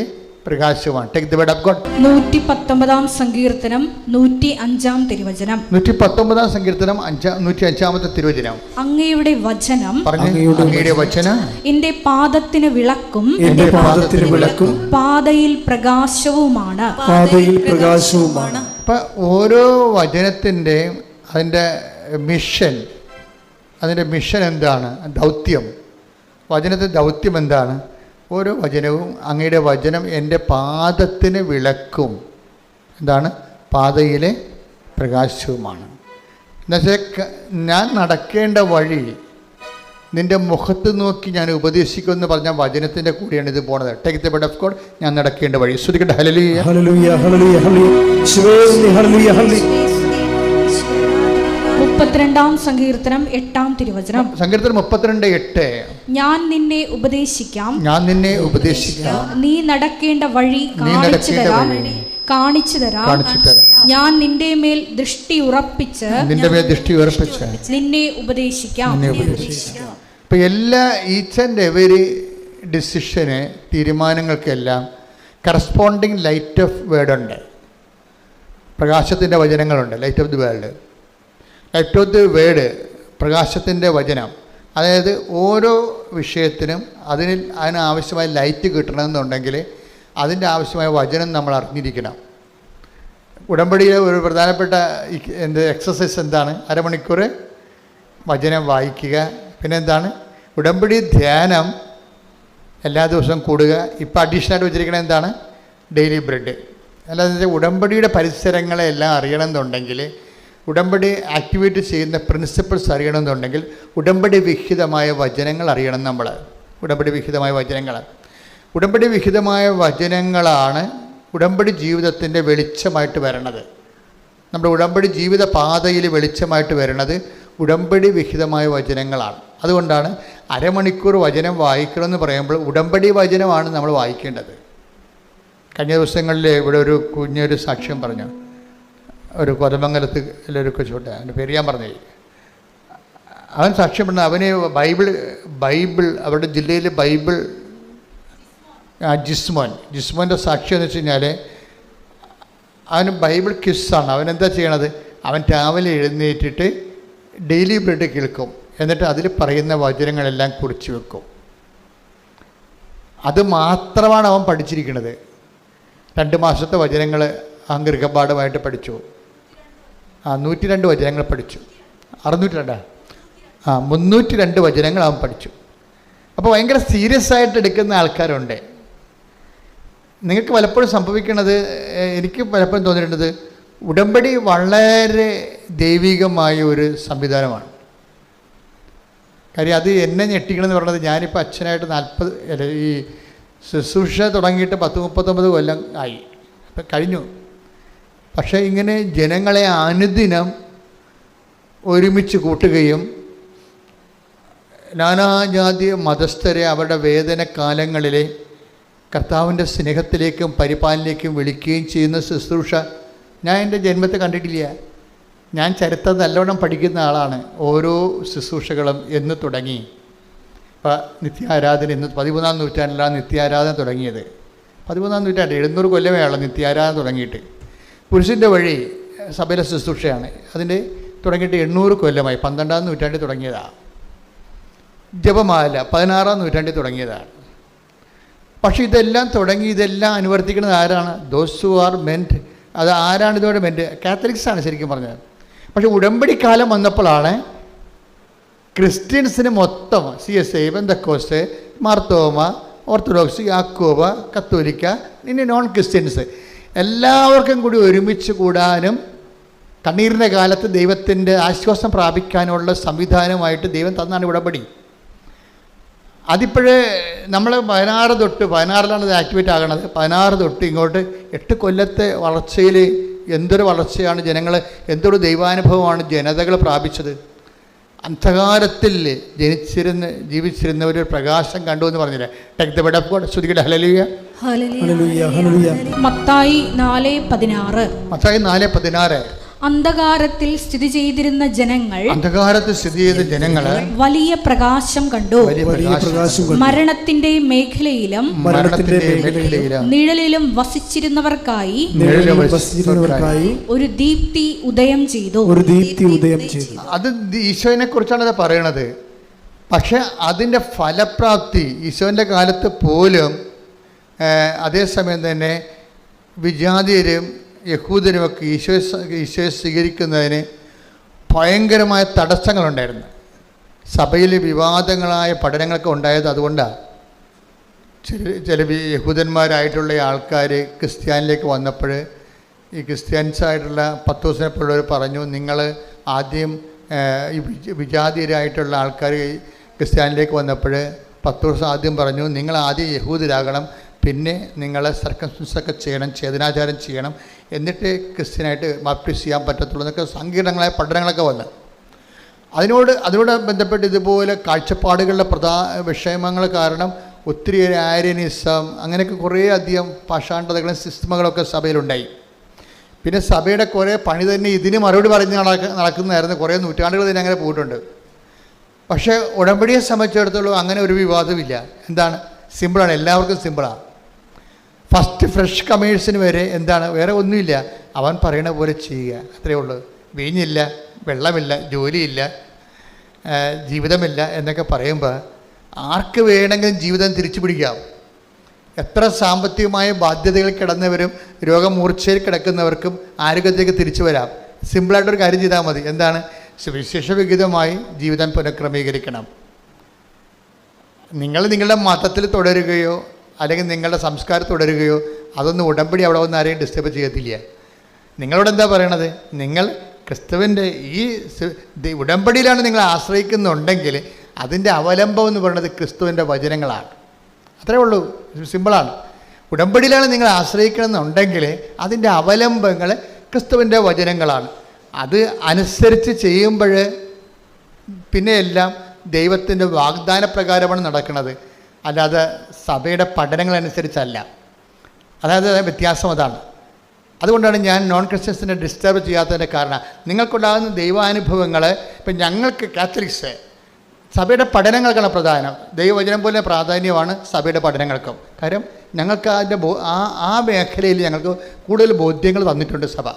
പ്രകാശവുമാണ്. Take the word of God. 119 സങ്കീർത്തനം 105 തിരുവചനം. 119 സങ്കീർത്തനം 105 തിരുവചനം. അങ്ങയുടെ വചനം, അങ്ങയുടെ വചനം എൻ്റെ പാദത്തിന് വിളക്കും പാതയിൽ പ്രകാശവുമാണ്. അപ്പം ഓരോ വചനത്തിൻ്റെയും അതിൻ്റെ മിഷൻ എന്താണ്? ദൗത്യം. വചനത്തിൻ്റെ ദൗത്യം എന്താണ്? ഓരോ വചനവും അങ്ങയുടെ വചനം എൻ്റെ പാദത്തിന് വിളക്കും, എന്താണ്? പാതയിലെ പ്രകാശവുമാണ്. എന്നുവെച്ചാൽ ഞാൻ നടക്കേണ്ട വഴി നിൻ്റെ മുഖത്ത് നോക്കി ഞാൻ ഉപദേശിക്കുമെന്ന് പറഞ്ഞ വചനത്തിൻ്റെ കൂടെയാണ് ഇത് പോണത്. Take the word of God. ഞാൻ നടക്കേണ്ട വഴി. ശ്രുതിക്കട്ടെ ഹല്ലേലൂയ ഹല്ലേലൂയ ഹല്ലേലൂയ ഹല്ലേലൂയ. 32 സങ്കീർത്തനം 8 തിരുവചനം. സങ്കീർത്തനം 32:8. ഞാൻ നിന്നെ ഉപദേശിക്കാം, നീ നടക്കേണ്ട വഴി കാണിച്ചു തരാം. ഞാൻ നിന്റെ മേൽ ദൃഷ്ടി ഉറപ്പിച്ച് നിന്നെ ഉപദേശിക്കാം. ഇപ്പൊ എല്ലാ ഈച്ച് ആൻഡ് എവരി ഡിസിഷന്, തീരുമാനങ്ങൾക്കെല്ലാം കറസ്പോണ്ടിങ് ലൈറ്റ് ഓഫ് വേർഡ് ഉണ്ട്. പ്രകാശത്തിൻ്റെ വചനങ്ങളുണ്ട്. Light of the world, light of the word, പ്രകാശത്തിൻ്റെ വചനം. അതായത് ഓരോ വിഷയത്തിനും അതിനാവശ്യമായ ലൈറ്റ് കിട്ടണമെന്നുണ്ടെങ്കിൽ അതിൻ്റെ ആവശ്യമായ വചനം നമ്മൾ അറിഞ്ഞിരിക്കണം. ഉടമ്പടിയിലെ ഒരു പ്രധാനപ്പെട്ട എക്സസൈസ് എന്താണ്? അരമണിക്കൂർ വചനം വായിക്കുക. പിന്നെ എന്താണ്? ഉടമ്പടി ധ്യാനം എല്ലാ ദിവസവും കൂടുക. ഇപ്പോൾ അഡീഷണലായിട്ട് വെച്ചിരിക്കുന്നത് എന്താണ്? Daily bread. അല്ലാതെ ഉടമ്പടിയുടെ പരിസരങ്ങളെല്ലാം അറിയണമെന്നുണ്ടെങ്കിൽ, ഉടമ്പടി ആക്ടിവേറ്റ് ചെയ്യുന്ന പ്രിൻസിപ്പിൾസ് അറിയണമെന്നുണ്ടെങ്കിൽ ഉടമ്പടി വിഹിതമായ വചനങ്ങൾ അറിയണം നമ്മൾ. ഉടമ്പടി വിഹിതമായ വചനങ്ങളാണ് ഉടമ്പടി ജീവിതത്തിൻ്റെ വെളിച്ചമായിട്ട് വരണത്. നമ്മുടെ ഉടമ്പടി ജീവിത പാതയിൽ വെളിച്ചമായിട്ട് വരണത് ഉടമ്പടി വിഹിതമായ വചനങ്ങളാണ്. അതുകൊണ്ടാണ് അരമണിക്കൂർ വചനം വായിക്കണമെന്ന് പറയുമ്പോൾ ഉടമ്പടി വചനമാണ് നമ്മൾ വായിക്കേണ്ടത്. കഴിഞ്ഞ ദിവസങ്ങളിൽ ഇവിടെ ഒരു കുഞ്ഞൊരു സാക്ഷ്യം പറഞ്ഞു. ഒരു കൊതമംഗലത്ത് ഒരു കൊച്ചുകൊണ്ട്, അവൻ്റെ പേര് ഞാൻ പറഞ്ഞു. അവൻ സാക്ഷ്യം പറഞ്ഞ അവന് ബൈബിൾ അവരുടെ ജില്ലയിൽ ബൈബിൾ ജിസ്മോൻ്റെ സാക്ഷ്യം എന്ന് വെച്ച് കഴിഞ്ഞാൽ അവന് ബൈബിൾ ക്വിസാണ്. അവനെന്താ ചെയ്യണത്? അവൻ രാവിലെ എഴുന്നേറ്റിട്ട് ഡെയിലി ബ്രെഡ് കേൾക്കും. എന്നിട്ട് അതിൽ പറയുന്ന വചനങ്ങളെല്ലാം കുറിച്ച് വെക്കും. അത് മാത്രമാണ് അവൻ പഠിച്ചിരിക്കുന്നത്. 2 മാസത്തെ വചനങ്ങൾ ഗൃഹപാഠമായിട്ട് പഠിച്ചു. 102 വചനങ്ങൾ പഠിച്ചു. 302 വചനങ്ങൾ അവൻ പഠിച്ചു. അപ്പോൾ ഭയങ്കര സീരിയസ് ആയിട്ട് എടുക്കുന്ന ആൾക്കാരുണ്ട്. നിങ്ങൾക്ക് പലപ്പോഴും സംഭവിക്കുന്നത്, എനിക്ക് പലപ്പോഴും തോന്നിയിട്ടുള്ളത്, ഉടമ്പടി വളരെ ദൈവികമായ ഒരു സംവിധാനമാണ്. കാര്യം അത് എന്നെ ഞെട്ടിക്കണമെന്ന് പറയുന്നത്, ഞാനിപ്പോൾ അച്ഛനായിട്ട് 40 ഈ ശുശ്രൂഷ തുടങ്ങിയിട്ട് 10-39 കൊല്ലം ആയി, അപ്പം കഴിഞ്ഞു. പക്ഷേ ഇങ്ങനെ ജനങ്ങളെ അനുദിനം ഒരുമിച്ച് കൂട്ടുകയും നാനാജാതി മതസ്ഥരെ അവരുടെ വേദന കാലങ്ങളിലെ കർത്താവിൻ്റെ സ്നേഹത്തിലേക്കും പരിപാലനയിലേക്കും വിളിക്കുകയും ചെയ്യുന്ന ശുശ്രൂഷ ഞാൻ എൻ്റെ ജന്മത്തെ കണ്ടിട്ടില്ല. ഞാൻ ചരിത്രം നല്ലവണ്ണം പഠിക്കുന്ന ആളാണ്. ഓരോ ശുശ്രൂഷകളും എന്ന് തുടങ്ങി. ഇപ്പോൾ നിത്യാരാധന ഇന്ന് 13-ാം നൂറ്റാണ്ടിലാണ് നിത്യാരാധന തുടങ്ങിയത്. 13-ാം നൂറ്റാണ്ട് 700 കൊല്ലമേ ആളോ നിത്യാരാധന തുടങ്ങിയിട്ട്. പുരുഷൻ്റെ വഴി സഭയിലെ ശുശ്രൂഷയാണ്. അതിൻ്റെ തുടങ്ങിയിട്ട് 800 കൊല്ലമായി. 12-ാം നൂറ്റാണ്ടിൽ തുടങ്ങിയതാണ്. ജപമാല 16-ാം നൂറ്റാണ്ടിൽ തുടങ്ങിയതാണ്. പക്ഷേ ഇതെല്ലാം അനുവർത്തിക്കുന്നത് ആരാണ്? Those who are meant. അത് ആരാണ് ഇതോടെ മെൻറ്റ്? കാത്തലിക്സാണ് ശരിക്കും പറഞ്ഞത്. പക്ഷേ ഉടമ്പടി കാലം വന്നപ്പോഴാണ് ക്രിസ്ത്യൻസിന് മൊത്തം CSI, പെന്തക്കോസ്ത്, മാർത്തോമ, ഓർത്തഡോക്സ്, യാക്കോബ, കത്തോലിക്ക, ഇനി നോൺ ക്രിസ്ത്യൻസ് എല്ലാവർക്കും കൂടി ഒരുമിച്ച് കൂടാനും കണ്ണീരിൻ്റെ കാലത്ത് ദൈവത്തിൻ്റെ ആശ്വാസം പ്രാപിക്കാനുള്ള സംവിധാനമായിട്ട് ദൈവം തന്നാണ് ഉടമ്പടി. അതിപ്പോഴേ നമ്മൾ 16-ലാണ് ഇത് ആക്ടിവേറ്റ് ആകണത്. 16 തൊട്ട് ഇങ്ങോട്ട് 8 കൊല്ലത്തെ വളർച്ചയിൽ എന്തൊരു വളർച്ചയാണ് ജനങ്ങൾ, എന്തൊരു ദൈവാനുഭവമാണ് ജനതകൾ പ്രാപിച്ചത്. അന്ധകാരത്തിൽ ജീവിച്ചിരുന്ന ഒരു പ്രകാശം കണ്ടു എന്ന് പറഞ്ഞില്ലേ? Take the word of God. ശ്രുതിക്കട്ടെ ഹല്ലേലൂയ. മത്തായി 4:16. അന്ധകാരത്തിൽ സ്ഥിതി ചെയ്തിരുന്ന ജനങ്ങൾ വലിയ പ്രകാശം കണ്ടു. മരണത്തിന്റെ മേഖലയിലും നിഴലിലും വസിച്ചിരുന്നവർക്കായി ഒരു ദീപ്തി ഉദയം ചെയ്തു. അത് ഈശോനെ കുറിച്ചാണ് അത് പറയണത്. പക്ഷെ അതിൻ്റെ ഫലപ്രാപ്തി ഈശോൻ്റെ കാലത്ത് പോലും അതേസമയം തന്നെ വിജാതിയരും യഹൂദരുമൊക്കെ ഈശോയെ സ്വീകരിക്കുന്നതിന് ഭയങ്കരമായ തടസ്സങ്ങളുണ്ടായിരുന്നു. സഭയിൽ വിവാദങ്ങളായ പഠനങ്ങളൊക്കെ ഉണ്ടായത് അതുകൊണ്ടാണ്. ചില യഹൂദന്മാരായിട്ടുള്ള ആൾക്കാർ ക്രിസ്ത്യാനിലേക്ക് വന്നപ്പോൾ ഈ ക്രിസ്ത്യൻസായിട്ടുള്ള പത്തോസിനെപ്പോലുള്ളവർ പറഞ്ഞു, നിങ്ങൾ ആദ്യം ഈ വിജാതിയരായിട്ടുള്ള ആൾക്കാർ ക്രിസ്ത്യാനിലേക്ക് വന്നപ്പോൾ പത്തോസ് ആദ്യം പറഞ്ഞു, നിങ്ങൾ ആദ്യം യഹൂദരാകണം, പിന്നെ നിങ്ങൾ സർക്കംസിഷനൊക്കെ ചെയ്യണം, ഛേദനാചാരം ചെയ്യണം, എന്നിട്ട് ക്രിസ്ത്യനായിട്ട് ബാപ്റ്റിസ് ചെയ്യാൻ പറ്റത്തുള്ളൂ എന്നൊക്കെ സങ്കീർണങ്ങളായ പഠനങ്ങളൊക്കെ വന്ന് അതിനോട് ബന്ധപ്പെട്ട് ഇതുപോലെ കാഴ്ചപ്പാടുകളുടെ വിഷയമങ്ങൾ കാരണം ഒത്തിരി ആര്യനിസം അങ്ങനെയൊക്കെ കുറേ അധികം പാഷാണ്ഡതകളും സിസ്റ്റമുകളൊക്കെ സഭയിലുണ്ടായി. പിന്നെ സഭയുടെ കുറേ പണി തന്നെ ഇതിന് മറുപടി പറഞ്ഞ് നടക്കുന്നതായിരുന്നു. കുറേ നൂറ്റാണ്ടുകൾ തന്നെ അങ്ങനെ പോയിട്ടുണ്ട്. പക്ഷേ ഉടമ്പടിയെ സംബന്ധിച്ചിടത്തോളം അങ്ങനെ ഒരു വിവാദമില്ല. എന്താണ്? സിമ്പിളാണ്, എല്ലാവർക്കും സിമ്പിളാണ്. ഫസ്റ്റ് ഫ്രഷ് കമേഴ്സിന് വരെ എന്താണ്, വേറെ ഒന്നുമില്ല, അവൻ പറയണ പോലെ ചെയ്യുക, അത്രയേ ഉള്ളൂ. വീഞ്ഞില്ല, വെള്ളമില്ല, ജോലിയില്ല, ജീവിതമില്ല എന്നൊക്കെ പറയുമ്പോൾ ആർക്ക് വേണമെങ്കിലും ജീവിതം തിരിച്ചു പിടിക്കാം. എത്ര സാമ്പത്തികമായ ബാധ്യതകൾ കിടന്നവരും രോഗമൂർച്ചയിൽ കിടക്കുന്നവർക്കും ആരോഗ്യത്തേക്ക് തിരിച്ചു വരാം. സിമ്പിളായിട്ടൊരു കാര്യം ചെയ്താൽ മതി. എന്താണ്? സുവിശേഷവിഹിതമായി ജീവിതം പുനഃക്രമീകരിക്കണം. നിങ്ങൾ നിങ്ങളുടെ മതത്തിൽ തുടരുകയോ അല്ലെങ്കിൽ നിങ്ങളുടെ സംസ്കാരം തുടരുകയോ അതൊന്നും ഉടമ്പടി അവിടെ വന്ന് ആരെയും ഡിസ്റ്റർബ് ചെയ്യത്തില്ല. നിങ്ങളോട് എന്താ പറയണത്? നിങ്ങൾ ക്രിസ്തുവിൻ്റെ ഈ ഉടമ്പടിയിലാണ് നിങ്ങൾ ആശ്രയിക്കുന്നുണ്ടെങ്കിൽ അതിൻ്റെ അവലംബം എന്ന് പറയുന്നത് ക്രിസ്തുവിൻ്റെ വചനങ്ങളാണ്. അത്രേ ഉള്ളൂ, സിമ്പിളാണ്. ഉടമ്പടിയിലാണ് നിങ്ങൾ ആശ്രയിക്കണമെന്നുണ്ടെങ്കിൽ അതിൻ്റെ അവലംബങ്ങൾ ക്രിസ്തുവിൻ്റെ വചനങ്ങളാണ്. അത് അനുസരിച്ച് ചെയ്യുമ്പോൾ പിന്നെ എല്ലാം ദൈവത്തിൻ്റെ വാഗ്ദാന പ്രകാരമാണ് നടക്കുന്നത്, അല്ലാതെ സഭയുടെ പഠനങ്ങളനുസരിച്ചല്ല. അതായത് വ്യത്യാസം അതാണ്. അതുകൊണ്ടാണ് ഞാൻ നോൺ ക്രിസ്ത്യൻസിനെ ഡിസ്റ്റർബ് ചെയ്യാത്തതിൻ്റെ കാരണം. നിങ്ങൾക്കുണ്ടാകുന്ന ദൈവാനുഭവങ്ങൾ ഇപ്പം ഞങ്ങൾക്ക് കാത്തലിക്സ് സഭയുടെ പഠനങ്ങൾക്കാണ് പ്രധാനം. ദൈവവചനം പോലെ പ്രാധാന്യമാണ് സഭയുടെ പഠനങ്ങൾക്കും. കാര്യം ഞങ്ങൾക്ക് അതിൻ്റെ ആ മേഖലയിൽ ഞങ്ങൾക്ക് കൂടുതൽ ബോധ്യങ്ങൾ തന്നിട്ടുണ്ട് സഭ.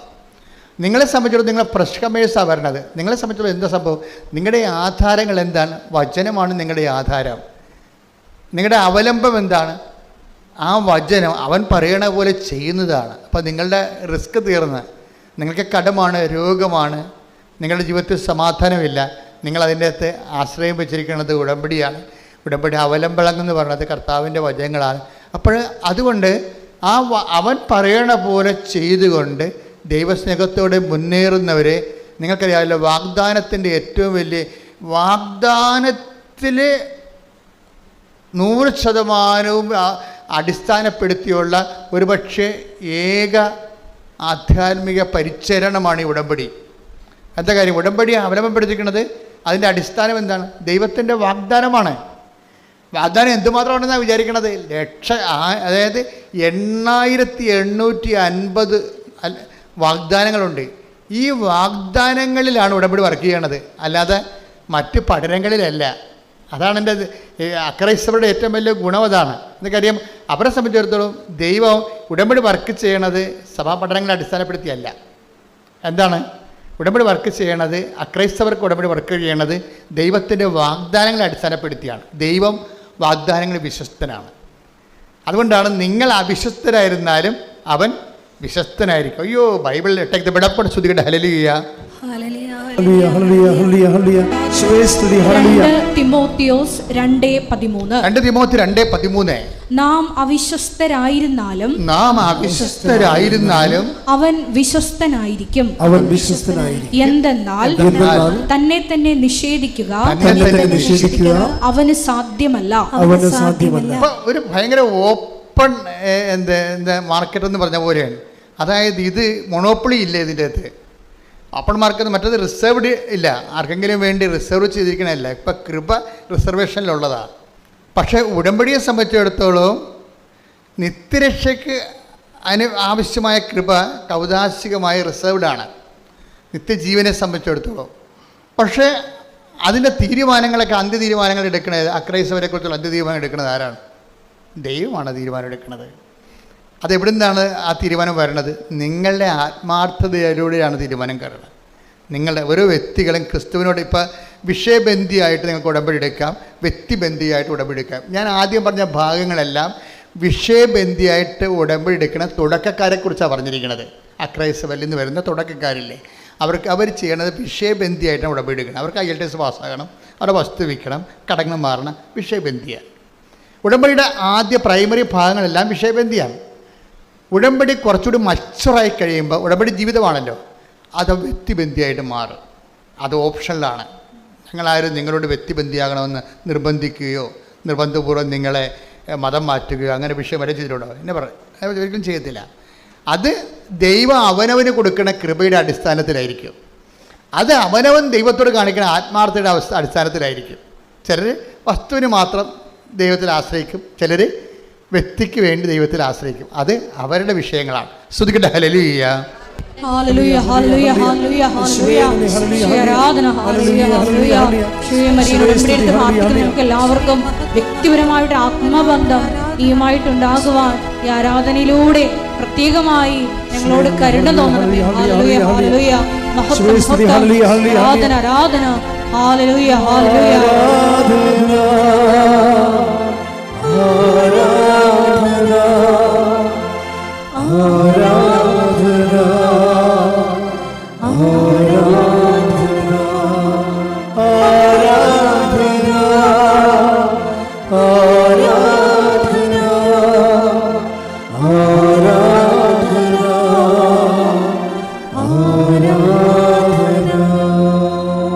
നിങ്ങളെ സംബന്ധിച്ചിടത്തോളം നിങ്ങളെ ഫ്രഷ് കമേഴ്സാണ് വരണത്. നിങ്ങളെ സംബന്ധിച്ചിടത്തോളം എന്താ സംഭവം? നിങ്ങളുടെ ആധാരങ്ങൾ എന്താണ്? വചനമാണ് നിങ്ങളുടെ ആധാരം. നിങ്ങളുടെ അവലംബം എന്താണ്? ആ വചനം അവൻ പറയണ പോലെ ചെയ്യുന്നതാണ്. അപ്പോൾ നിങ്ങളുടെ റിസ്ക് തീർന്ന്, നിങ്ങൾക്ക് കടമാണ്, രോഗമാണ്, നിങ്ങളുടെ ജീവിതത്തിൽ സമാധാനമില്ല, നിങ്ങളതിൻ്റെ അകത്ത് ആശ്രയം വെച്ചിരിക്കുന്നത് ഉടമ്പടിയാണ്. ഉടമ്പടി അവലംബങ്ങളെന്ന് പറയുന്നത് കർത്താവിൻ്റെ വചനങ്ങളാണ്. അപ്പോൾ അതുകൊണ്ട് അവൻ പറയണ പോലെ ചെയ്തുകൊണ്ട് ദൈവസ്നേഹത്തോടെ മുന്നേറുന്നവരെ നിങ്ങൾക്കറിയാമല്ലോ. വാഗ്ദാനത്തിൻ്റെ ഏറ്റവും വലിയ വാഗ്ദാനത്തിൽ 100% അടിസ്ഥാനപ്പെടുത്തിയുള്ള ഒരുപക്ഷെ ഏക ആധ്യാത്മിക പരിചരണമാണ് ഈ ഉടമ്പടി. എന്താ കാര്യം? ഉടമ്പടി അവലംബപ്പെടുത്തിക്കുന്നത് അതിൻ്റെ അടിസ്ഥാനം എന്താണ്? ദൈവത്തിൻ്റെ വാഗ്ദാനമാണ്. വാഗ്ദാനം എന്തുമാത്രമാണെന്നാണ് വിചാരിക്കണത്? അതായത് 8850 വാഗ്ദാനങ്ങളുണ്ട്. ഈ വാഗ്ദാനങ്ങളിലാണ് ഉടമ്പടി വർക്ക് ചെയ്യണത്, അല്ലാതെ മറ്റ് പഠനങ്ങളിലല്ല. അതാണ് എൻ്റെ അക്രൈസ്തവരുടെ ഏറ്റവും വലിയ ഗുണം. അതാണ്. എന്നൊക്കറിയാം, അവരെ സംബന്ധിച്ചിടത്തോളം ദൈവം ഉടമ്പടി വർക്ക് ചെയ്യണത് സഭാ പഠനങ്ങളെ അടിസ്ഥാനപ്പെടുത്തിയല്ല. എന്താണ് ഉടമ്പടി വർക്ക് ചെയ്യണത്? അക്രൈസ്തവർക്ക് ഉടമ്പടി വർക്ക് ചെയ്യണത് ദൈവത്തിൻ്റെ വാഗ്ദാനങ്ങളെ അടിസ്ഥാനപ്പെടുത്തിയാണ്. ദൈവം വാഗ്ദാനങ്ങൾ വിശ്വസ്തനാണ്. അതുകൊണ്ടാണ് നിങ്ങൾ അവിശ്വസ്തരായിരുന്നാലും അവൻ വിശ്വസ്തനായിരിക്കും. അയ്യോ, ബൈബിൾ ടേക്ക് ദ ബെഡപ്പൺ സ്തുതിക്കട്ടെ. ഹല്ലേലൂയ. 2 തിമോത്തിയോസ് 2:13 നാം അവിശ്വസ്തരായിരുന്നാലും അവൻ വിശ്വസ്തനായിരിക്കും. എന്തെന്നാൽ തന്നെ തന്നെ നിഷേധിക്കുക അവന് സാധ്യമല്ല. ഒരു ഭയങ്കര ഓപ്പൺ മാർക്കറ്റ് എന്ന് പറഞ്ഞ പോലെയാണ്. അതായത് ഇത് മൊണോപ്പൊളി ഇല്ല ഇതിൻ്റെ അകത്ത്. Open market. മറ്റത് റിസർവ്ഡ് ഇല്ല, ആർക്കെങ്കിലും വേണ്ടി റിസർവ് ചെയ്തിരിക്കണമല്ല. ഇപ്പം കൃപ റിസർവേഷനിലുള്ളതാണ്. പക്ഷേ ഉടമ്പടിയെ സംബന്ധിച്ചിടത്തോളം നിത്യരക്ഷയ്ക്ക് ആവശ്യമായ കൃപ കൗതാശികമായി റിസർവ്ഡാണ് നിത്യജീവനെ സംബന്ധിച്ചിടത്തോളം. പക്ഷേ അതിൻ്റെ തീരുമാനങ്ങളൊക്കെ അന്ത്യ തീരുമാനങ്ങൾ എടുക്കുന്നത്, അക്രൈസ്തവരെക്കുറിച്ചുള്ള അന്ത്യ തീരുമാനം എടുക്കുന്നത് ആരാണ്? ദൈവമാണ് തീരുമാനം എടുക്കുന്നത്. അതെവിടെ നിന്നാണ് ആ തീരുമാനം വരണത്? നിങ്ങളുടെ ആത്മാർത്ഥതയിലൂടെയാണ് തീരുമാനം കയറുന്നത്. നിങ്ങളുടെ ഓരോ വ്യക്തികളും ക്രിസ്തുവിനോട് ഇപ്പോൾ വിഷയബന്ധിയായിട്ട് നിങ്ങൾക്ക് ഉടമ്പടി എടുക്കാം, വ്യക്തിബന്ധിയായിട്ട് ഉടമ്പടി എടുക്കാം. ഞാൻ ആദ്യം പറഞ്ഞ ഭാഗങ്ങളെല്ലാം വിഷയബന്ധിയായിട്ട് ഉടമ്പടി എടുക്കുന്ന തുടക്കക്കാരെക്കുറിച്ചാണ് പറഞ്ഞിരിക്കുന്നത്. അക്രൈസ്തവരിൽ നിന്ന് വരുന്ന തുടക്കക്കാരില്ലേ, അവർ ചെയ്യണത് വിഷയബന്ധിയായിട്ടാണ് ഉടമ്പടി എടുക്കണം. അവർക്ക് IELTS പാസ്സാകണം, അവരുടെ വസ്തു വിൽക്കണം, കടങ്ങൾ മാറണം, വിഷയബന്ധിയാണ്. ഉടമ്പടിയുടെ ആദ്യ പ്രൈമറി ഭാഗങ്ങളെല്ലാം വിഷയബന്ധിയാണ്. ഉടമ്പടി കുറച്ചുകൂടി മച്ചുറായി കഴിയുമ്പോൾ, ഉടമ്പടി ജീവിതമാണല്ലോ, അത് വ്യക്തിബന്ധിയായിട്ട് മാറും. അത് ഓപ്ഷനിലാണ്. ഞങ്ങളാരും നിങ്ങളോട് വ്യക്തിബന്ധിയാകണമെന്ന് നിർബന്ധിക്കുകയോ നിർബന്ധപൂർവ്വം നിങ്ങളെ മതം മാറ്റുകയോ അങ്ങനെ വിഷയം വരെ ചെയ്തിട്ടുണ്ടോ? എന്നെ ഒരിക്കലും ചെയ്യത്തില്ല. അത് ദൈവം അവനവന് കൊടുക്കുന്ന കൃപയുടെ അടിസ്ഥാനത്തിലായിരിക്കും. അത് അവനവൻ ദൈവത്തോട് കാണിക്കുന്ന ആത്മാർത്ഥയുടെ അടിസ്ഥാനത്തിലായിരിക്കും. ചിലർ വസ്തുവിന് മാത്രം ദൈവത്തിൽ ആശ്രയിക്കും, ചിലർ വ്യക്തിക്ക് വേണ്ടി ദൈവത്തിൽ ആശ്രയിക്കും. അത് അവരുടെ വിഷയങ്ങളാണ്. സ്തുതിക്കട്ടെ. ഹല്ലേലൂയ. ഹല്ലേലൂയ ഹല്ലേലൂയ ഹല്ലേലൂയ ഹല്ലേലൂയ. ആരാധന. ഹല്ലേലൂയ ഹല്ലേലൂയ. നമുക്ക് എല്ലാവർക്കും വ്യക്തിപരമായിട്ട് ആത്മബന്ധം ഈയുമായിട്ടുണ്ടാകുവാൻ ഈ ആരാധനയിലൂടെ പ്രത്യേകമായി ഞങ്ങളോട് കരുണ തോന്നണമേ. ഹല്ലേലൂയ ഹല്ലേലൂയ. ആരാധന ആരാധന. ഹല്ലേലൂയ ഹല്ലേലൂയ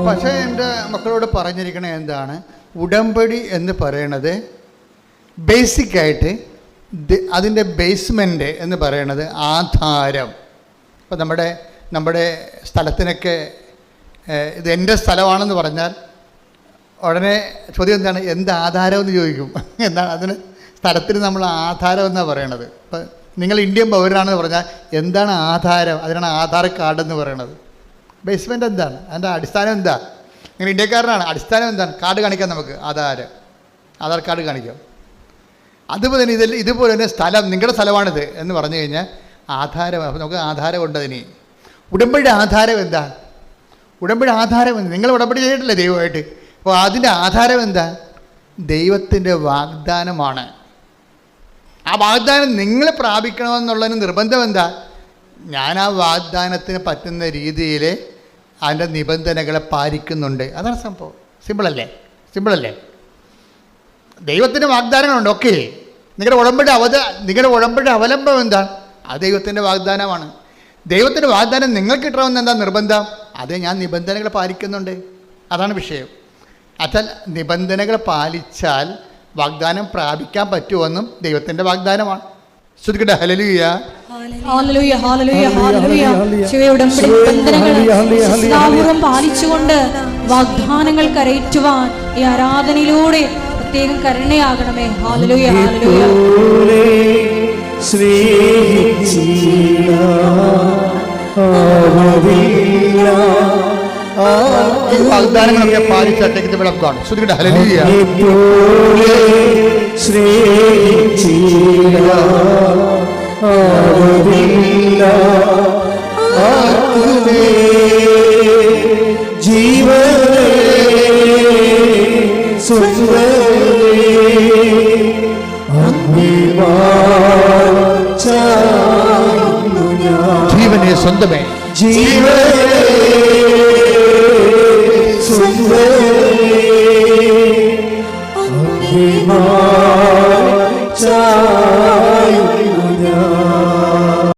പക്ഷേ എൻ്റെ മക്കളോട് പറഞ്ഞിരിക്കണത് എന്താണ്? ഉടമ്പടി എന്ന് പറയണത് ബേസിക്കായിട്ട് അതിൻ്റെ ബേസ്മെൻ്റ് എന്ന് പറയണത് ആധാരം. ഇപ്പോൾ നമ്മുടെ സ്ഥലത്തിനൊക്കെ ഇത് എൻ്റെ സ്ഥലമാണെന്ന് പറഞ്ഞാൽ ഉടനെ ചോദ്യം എന്താണ്? എന്ത് ആധാരം എന്ന് ചോദിക്കും. എന്താണ് അതിന്? സ്ഥലത്തിന് നമ്മൾ ആധാരം എന്നാണ് പറയണത്. ഇപ്പം നിങ്ങൾ ഇന്ത്യൻ പൗരനാണെന്ന് പറഞ്ഞാൽ എന്താണ് ആധാരം? അതിനാണ് ആധാർ കാർഡ് എന്ന് പറയണത്. ബേസ്മെൻ്റ് എന്താണ്? അതിൻ്റെ അടിസ്ഥാനം എന്താ? നിങ്ങൾ ഇന്ത്യക്കാരനാണ്, അടിസ്ഥാനം എന്താണ്? കാർഡ് കാണിക്കാം, നമുക്ക് ആധാർ കാർഡ് കാണിക്കാം. അതുപോലെ തന്നെ ഇതുപോലെ തന്നെ സ്ഥലം, നിങ്ങളുടെ സ്ഥലമാണിത് എന്ന് പറഞ്ഞു കഴിഞ്ഞാൽ ആധാരം. അപ്പോൾ നമുക്ക് ആധാരം ഉണ്ട് അതിന്. ഉടമ്പടിയുടെ ആധാരം എന്താ? ഉടമ്പടി ആധാരം എന്ത്? നിങ്ങൾ ഉടമ്പടി ചെയ്തിട്ടില്ലേ ദൈവമായിട്ട്? അപ്പോൾ അതിൻ്റെ ആധാരം എന്താ? ദൈവത്തിൻ്റെ വാഗ്ദാനമാണ്. ആ വാഗ്ദാനം നിങ്ങൾ പ്രാപിക്കണമെന്നുള്ളതിന് നിർബന്ധം എന്താ? ഞാൻ ആ വാഗ്ദാനത്തിന് പറ്റുന്ന രീതിയിൽ അതിൻ്റെ നിബന്ധനകളെ പാലിക്കുന്നുണ്ട്. അതാണ് സംഭവം. സിമ്പിളല്ലേ? ദൈവത്തിൻ്റെ വാഗ്ദാനങ്ങളുണ്ട്. ഓക്കെ, നിങ്ങളുടെ ഉടമ്പടി അവലംബം എന്താ? അത് ദൈവത്തിൻ്റെ വാഗ്ദാനമാണ്. ദൈവത്തിൻ്റെ വാഗ്ദാനം നിങ്ങൾക്ക് കിട്ടണമെന്ന് എന്താ നിർബന്ധം? അത് ഞാൻ നിബന്ധനകൾ പാലിക്കുന്നുണ്ട്. അതാണ് വിഷയം. അച്ഛൻ നിബന്ധനകൾ പാലിച്ചാൽ വാഗ്ദാനം പ്രാപിക്കാൻ പറ്റുമെന്നും ദൈവത്തിൻ്റെ വാഗ്ദാനമാണ്. ശ്രുതിക്കട്ടെ ഹല്ലേലൂയ ഹല്ലേലൂയ ഹല്ലേലൂയ ഹല്ലേലൂയ. ഉടമ്പടി നിബന്ധനകൾ പാലിച്ചുകൊണ്ട് വാഗ്ദാനങ്ങൾ കരയറ്റുവാൻ ഈ ആരാധനയിലൂടെ പ്രത്യേകം കരുണയാകണമേ. ഹല്ലേലൂയ ഹല്ലേലൂയ. വാഗ്ദാനങ്ങളൊക്കെ പാലിച്ചിട്ട് ശ്രുതിക്കട്ടെ ഹല്ലേലൂയ. ജീവനെ സ്വന്തമേ, ജീവനെ